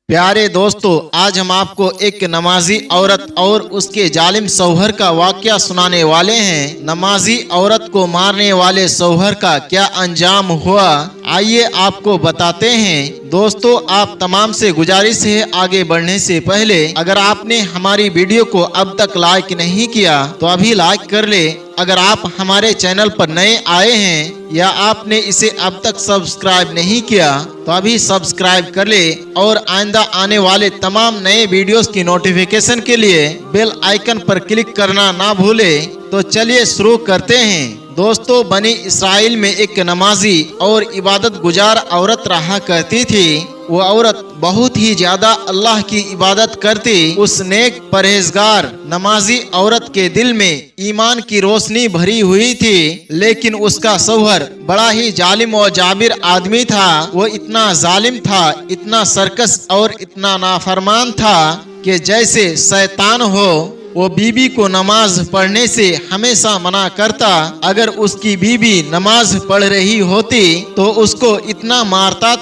प्यारे दोस्तों, आज हम आपको एक नमाजी औरत और उसके जालिम शौहर का वाकया सुनाने वाले हैं। नमाजी औरत को मारने वाले शौहर का क्या अंजाम हुआ, आइए आपको बताते हैं। दोस्तों, आप तमाम से गुजारिश है, आगे बढ़ने से पहले अगर आपने हमारी वीडियो को अब तक लाइक नहीं किया तो अभी लाइक कर ले। अगर आप हमारे चैनल पर नए आए हैं या आपने इसे अब तक सब्सक्राइब नहीं किया तो अभी सब्सक्राइब कर ले और आइंदा आने वाले तमाम नए वीडियोस की नोटिफिकेशन के लिए बेल आइकन पर क्लिक करना ना भूले। तो चलिए शुरू करते हैं। दोस्तों, बनी इसराइल में एक नमाजी और इबादत गुजार औरत रहा करती थी। वो औरत बहुत ही ज्यादा अल्लाह की इबादत करती। उस नेक परहेजगार नमाजी औरत के दिल में ईमान की रोशनी भरी हुई थी, लेकिन उसका शौहर बड़ा ही जालिम और जाबिर आदमी था। वो इतना जालिम था, इतना सरकस और इतना नाफरमान था कि जैसे शैतान हो। वो बीबी को नमाज पढ़ने से हमेशा मना करता। अगर उसकी बीबी नमाज पढ़ रही होती तो उसको इतना मारता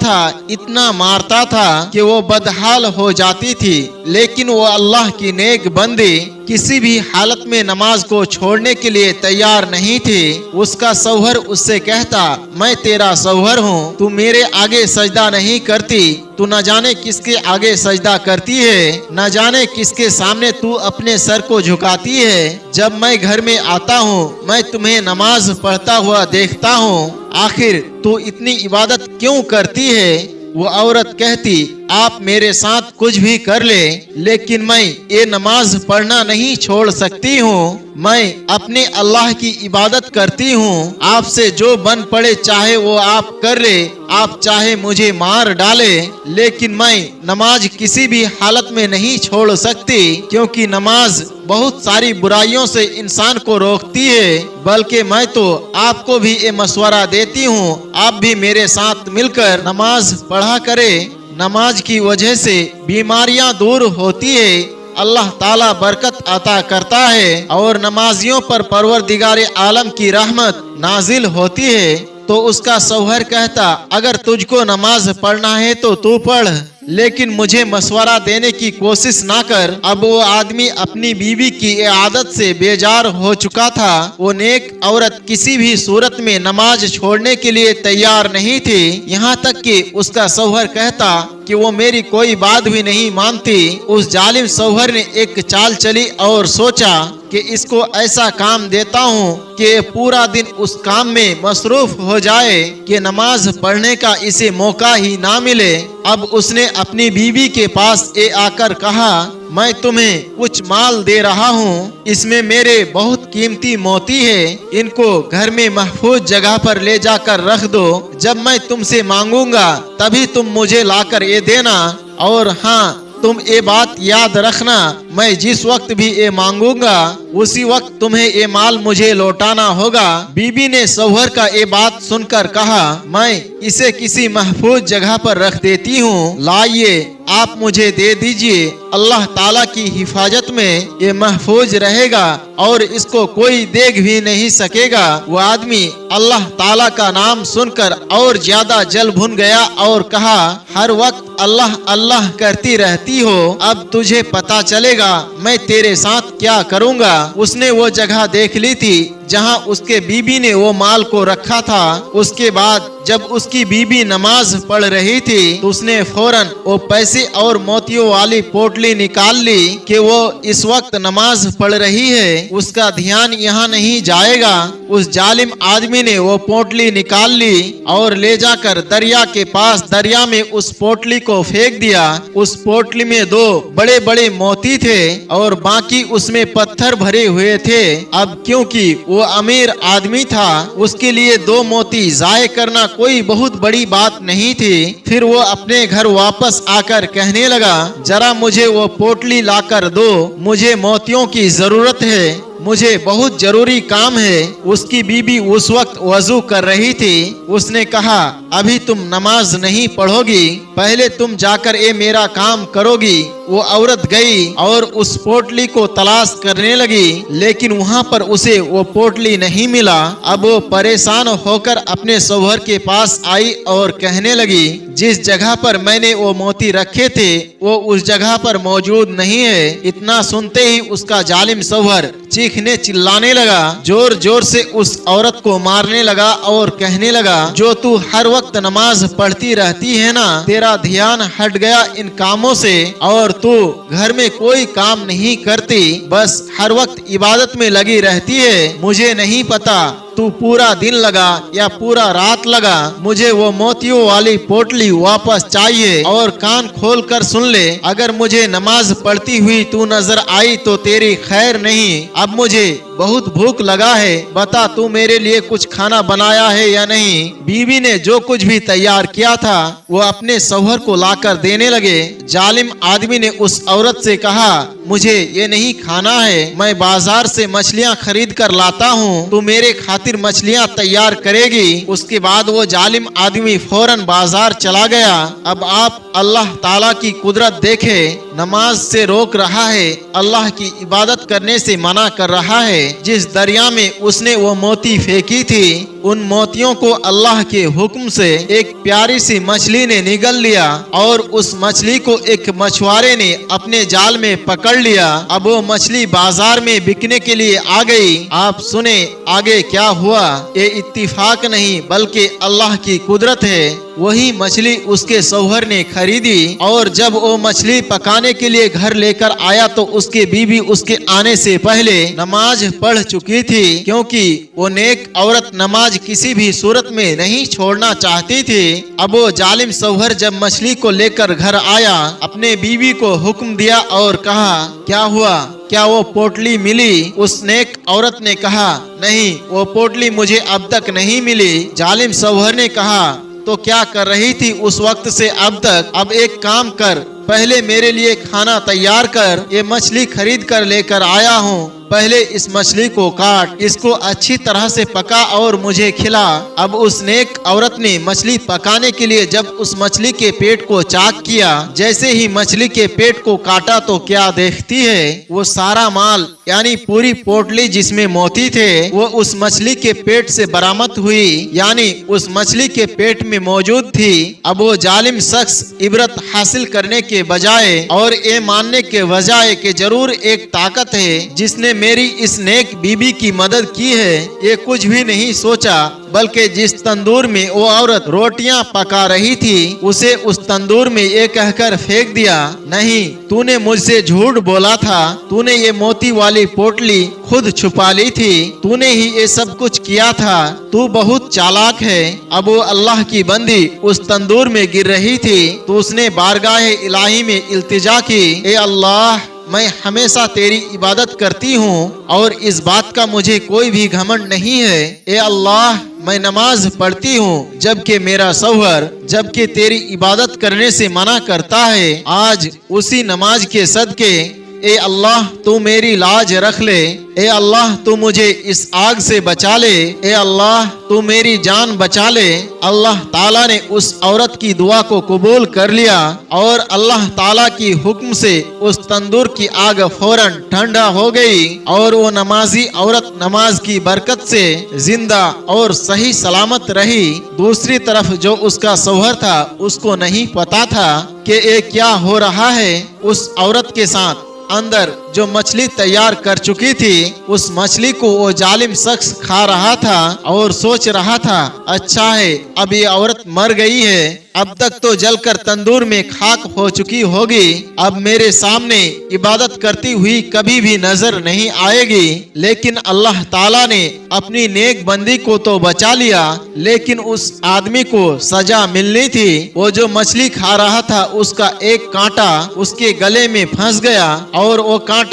था कि वो बदहाल हो जाती थी। लेकिन वो अल्लाह की नेक बंदी किसी भी हालत में नमाज को छोड़ने के लिए तैयार नहीं थी। उसका शौहर उससे कहता, मैं तेरा शौहर हूँ, तू मेरे आगे सजदा नहीं करती, तू न जाने किसके आगे सजदा करती है, न जाने किसके सामने तू अपने सर को झुकाती है। जब मैं घर में आता हूँ मैं तुम्हें नमाज पढ़ता हुआ देखता हूँ, आखिर तू इतनी इबादत क्यों करती है? वो औरत कहती, आप मेरे साथ कुछ भी कर ले, लेकिन मैं ये नमाज पढ़ना नहीं छोड़ सकती हूँ। मैं अपने अल्लाह की इबादत करती हूँ। आपसे जो बन पड़े चाहे वो आप कर ले, आप चाहे मुझे मार डाले, लेकिन मैं नमाज किसी भी हालत में नहीं छोड़ सकती, क्योंकि नमाज बहुत सारी बुराइयों से इंसान को रोकती है। बल्कि मैं तो आपको भी ये मशवरा देती हूँ, आप भी मेरे साथ मिलकर नमाज पढ़ा करें। नमाज की वजह से बीमारियां दूर होती है, अल्लाह ताला बरकत अता करता है और नमाजियों पर परवरदिगार आलम की रहमत नाजिल होती है। तो उसका शौहर कहता, अगर तुझको नमाज पढ़ना है तो तू पढ़, लेकिन मुझे मशवरा देने की कोशिश ना कर। अब वो आदमी अपनी बीवी की आदत से बेजार हो चुका था। वो नेक औरत किसी भी सूरत में नमाज छोड़ने के लिए तैयार नहीं थी। यहाँ तक कि उसका शौहर कहता कि वो मेरी कोई बात भी नहीं मानती। उस जालिम शौहर ने एक चाल चली और सोचा कि इसको ऐसा काम देता हूँ कि पूरा दिन उस काम में मसरूफ हो जाए कि नमाज पढ़ने का इसे मौका ही ना मिले। अब उसने अपनी बीवी के पास आकर कहा, मैं तुम्हें कुछ माल दे रहा हूँ, इसमें मेरे बहुत कीमती मोती है, इनको घर में महफूज जगह पर ले जाकर रख दो। जब मैं तुमसे मांगूंगा तभी तुम मुझे लाकर ये देना, और हाँ, तुम ये बात याद रखना, मैं जिस वक्त भी ये मांगूंगा उसी वक्त तुम्हें ये माल मुझे लौटाना होगा। बीबी ने शौहर का ये बात सुनकर कहा, मैं इसे किसी महफूज जगह पर रख देती हूँ, लाइए आप मुझे दे दीजिए। अल्लाह ताला की हिफाजत में ये महफूज रहेगा और इसको कोई देख भी नहीं सकेगा। वो आदमी अल्लाह ताला का नाम सुनकर और ज्यादा जल भुन गया और कहा, हर वक्त अल्लाह अल्लाह करती रहती हो, अब तुझे पता चलेगा मैं तेरे साथ क्या करूँगा। उसने वो जगह देख ली थी जहां उसके बीबी ने वो माल को रखा था। उसके बाद जब उसकी बीबी नमाज पढ़ रही थी तो उसने फौरन वो पैसे और मोतियों वाली पोटली निकाल ली कि वो इस वक्त नमाज पढ़ रही है, उसका ध्यान यहाँ नहीं जाएगा। उस जालिम आदमी ने वो पोटली निकाल ली और ले जाकर दरिया के पास दरिया में उस पोटली को फेंक दिया। उस पोटली में 2 बड़े बड़े मोती थे और बाकी उसमें पत्थर भरे हुए थे। अब क्योंकि वो अमीर आदमी था, उसके लिए 2 मोती जाये करना कोई बहुत बड़ी बात नहीं थी। फिर वो अपने घर वापस आकर कहने लगा, जरा मुझे वो पोटली लाकर दो, मुझे मोतियों की जरूरत है। मुझे बहुत जरूरी काम है। उसकी बीबी उस वक्त वजू कर रही थी। उसने कहा, अभी तुम नमाज नहीं पढ़ोगी, पहले तुम जाकर ये मेरा काम करोगी। वो औरत गई और उस पोटली को तलाश करने लगी, लेकिन वहाँ पर उसे वो पोटली नहीं मिला। अब वो परेशान होकर अपने शौहर के पास आई और कहने लगी, जिस जगह पर मैंने वो मोती रखे थे वो उस जगह पर मौजूद नहीं है। इतना सुनते ही उसका जालिम शौहर चीखने चिल्लाने लगा, जोर जोर से उस औरत को मारने लगा और कहने लगा, जो तू हर वक्त नमाज पढ़ती रहती है ना, तेरा ध्यान हट गया इन कामों से और तू घर में कोई काम नहीं करती, बस हर वक्त इबादत में लगी रहती है। मुझे नहीं पता तू पूरा दिन लगा या पूरा रात लगा, मुझे वो मोतियों वाली पोटली वापस चाहिए। और कान खोल कर सुन ले, अगर मुझे नमाज पढ़ती हुई तू नजर आई तो तेरी खैर नहीं। अब मुझे बहुत भूख लगा है, बता तू मेरे लिए कुछ खाना बनाया है या नहीं। बीवी ने जो कुछ भी तैयार किया था वो अपने शौहर को लाकर देने लगे। जालिम आदमी ने उस औरत से कहा, मुझे ये नहीं खाना है, मैं बाजार से मछलियाँ खरीद कर लाता हूँ, तू मेरे खातिर मछलियाँ तैयार करेगी। उसके बाद वो जालिम आदमी फौरन बाजार चला गया। अब आप अल्लाह ताला की कुदरत देखे, नमाज से रोक रहा है, अल्लाह की इबादत करने से मना कर रहा है। जिस दरिया में उसने वो मोती फेंकी थी, उन मोतियों को अल्लाह के हुक्म से एक प्यारी सी मछली ने निगल लिया और उस मछली को एक मछुआरे ने अपने जाल में पकड़ लिया। अब वो मछली बाजार में बिकने के लिए आ गई। आप सुने आगे क्या हुआ। ये इत्तिफाक नहीं बल्कि अल्लाह की कुदरत है। वही मछली उसके शौहर ने खरीदी और जब वो मछली पकाने के लिए घर लेकर आया तो उसके बीवी उसके आने से पहले नमाज पढ़ चुकी थी, क्योंकि वो नेक औरत नमाज किसी भी सूरत में नहीं छोड़ना चाहती थी। अब वो जालिम शौहर जब मछली को लेकर घर आया, अपने बीवी को हुक्म दिया और कहा, क्या हुआ, क्या वो पोटली मिली? उस नेक औरत ने कहा, नहीं, वो पोटली मुझे अब तक नहीं मिली। जालिम शौहर ने कहा, तो क्या कर रही थी उस वक्त से अब तक? अब एक काम कर, पहले मेरे लिए खाना तैयार कर, ये मछली खरीद कर लेकर आया हूँ, पहले इस मछली को काट, इसको अच्छी तरह से पका और मुझे खिला। अब उस नेक औरत ने मछली पकाने के लिए जब उस मछली के पेट को चाक किया, जैसे ही मछली के पेट को काटा तो क्या देखती है, वो सारा माल यानी पूरी पोटली जिसमें मोती थे वो उस मछली के पेट से बरामद हुई, यानी उस मछली के पेट में मौजूद थी। अब वो जालिम शख्स इबरत हासिल करने के बजाय और ये मानने के बजाय कि जरूर एक ताकत है जिसने मेरी इस नेक बीबी की मदद की है, ये कुछ भी नहीं सोचा, बल्कि जिस तंदूर में वो औरत रोटियां पका रही थी उसे उस तंदूर में ये कहकर फेंक दिया, नहीं, तूने मुझसे झूठ बोला था, तूने ये मोती वाली पोटली खुद छुपा ली थी, तूने ही ये सब कुछ किया था, तू बहुत चालाक है। अब वो अल्लाह की बंदी उस तंदूर में गिर रही थी तो उसने बारगाह इलाही में इल्तिजा की, ए अल्लाह, मैं हमेशा तेरी इबादत करती हूँ और इस बात का मुझे कोई भी घमंड नहीं है। ए अल्लाह, मैं नमाज पढ़ती हूँ जबकि मेरा शौहर जबकि तेरी इबादत करने से मना करता है। आज उसी नमाज के सदके ए अल्लाह तू मेरी लाज रख ले, ए अल्लाह तू मुझे इस आग से बचा ले, ए अल्लाह तू मेरी जान बचा ले। अल्लाह ताला ने उस औरत की दुआ को कबूल कर लिया और अल्लाह ताला की हुक्म से उस तंदूर की आग फौरन ठंडा हो गई और वो नमाजी औरत नमाज की बरकत से जिंदा और सही सलामत रही। दूसरी तरफ जो उसका शौहर था उसको नहीं पता था कि ये क्या हो रहा है। उस औरत के साथ अंदर जो मछली तैयार कर चुकी थी उस मछली को वो जालिम शख्स खा रहा था और सोच रहा था, अच्छा है अब ये औरत मर गई है, अब तक तो जलकर तंदूर में खाक हो चुकी होगी, अब मेरे सामने इबादत करती हुई कभी भी नजर नहीं आएगी। लेकिन अल्लाह ताला ने अपनी नेक बंदी को तो बचा लिया, लेकिन उस आदमी को सजा मिलनी थी। वो जो मछली खा रहा था उसका एक कांटा उसके गले में फंस गया और वो कांटा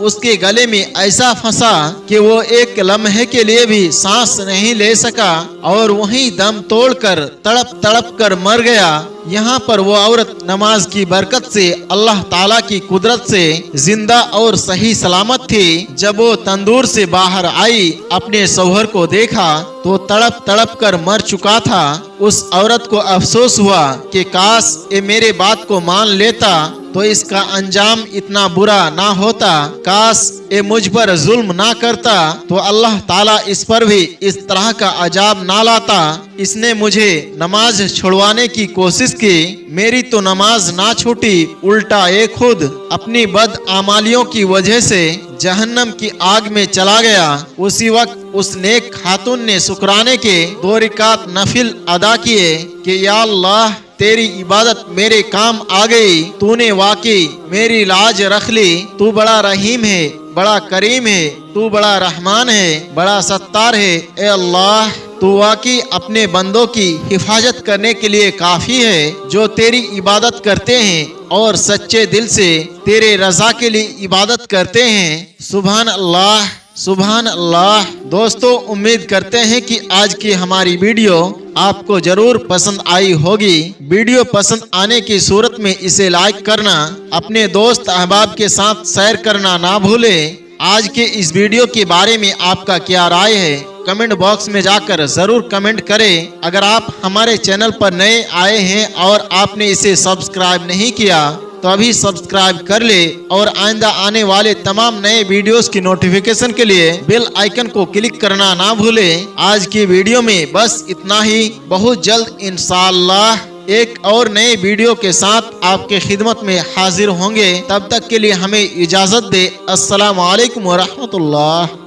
उसके गले में ऐसा फंसा कि वो एक लम्हे के लिए भी सांस नहीं ले सका और वहीं दम तोड़कर तड़प तड़प कर मर गया। गया। यहाँ पर वो औरत नमाज की बरकत से, अल्लाह ताला की कुदरत से जिंदा और सही सलामत थी। जब वो तंदूर से बाहर आई, अपने शौहर को देखा तो तड़प तड़प कर मर चुका था। उस औरत को अफसोस हुआ कि काश ये मेरे बात को मान लेता तो इसका अंजाम इतना बुरा ना होता। काश ये मुझ पर जुल्म ना करता तो अल्लाह ताला इस पर भी इस तरह का अजाब ना लाता। इसने मुझे नमाज छुड़वाने की कोशिश की, मेरी तो नमाज ना छूटी, उल्टा ये खुद अपनी बद आमालियों की वजह से जहन्नम की आग में चला गया। उसी वक्त उस नेक खातून ने शुक्राने के 2 रकात नफिल अदा किए कि या अल्लाह तेरी इबादत मेरे काम आ गई, तूने वाकई मेरी लाज रख ली। तू बड़ा रहीम है, बड़ा करीम है, तू बड़ा रहमान है, बड़ा सत्तार है। ए अल्लाह, तू वाकई अपने बंदों की हिफाजत करने के लिए काफी है, जो तेरी इबादत करते हैं और सच्चे दिल से तेरे रजा के लिए इबादत करते हैं। सुभान अल्लाह, सुभान अल्लाह। दोस्तों, उम्मीद करते हैं कि आज की हमारी वीडियो आपको जरूर पसंद आई होगी। वीडियो पसंद आने की सूरत में इसे लाइक करना, अपने दोस्त अहबाब के साथ शेयर करना ना भूलें। आज के इस वीडियो के बारे में आपका क्या राय है, कमेंट बॉक्स में जाकर जरूर कमेंट करें। अगर आप हमारे चैनल पर नए आए हैं और आपने इसे सब्सक्राइब नहीं किया तो अभी सब्सक्राइब कर ले और आइंदा आने वाले तमाम नए वीडियोस की नोटिफिकेशन के लिए बेल आइकन को क्लिक करना ना भूलें। आज की वीडियो में बस इतना ही। बहुत जल्द इंशाअल्लाह एक और नए वीडियो के साथ आपके खिदमत में हाजिर होंगे। तब तक के लिए हमें इजाजत दे। अस्सलाम वालेकुम व रहमतुल्लाह।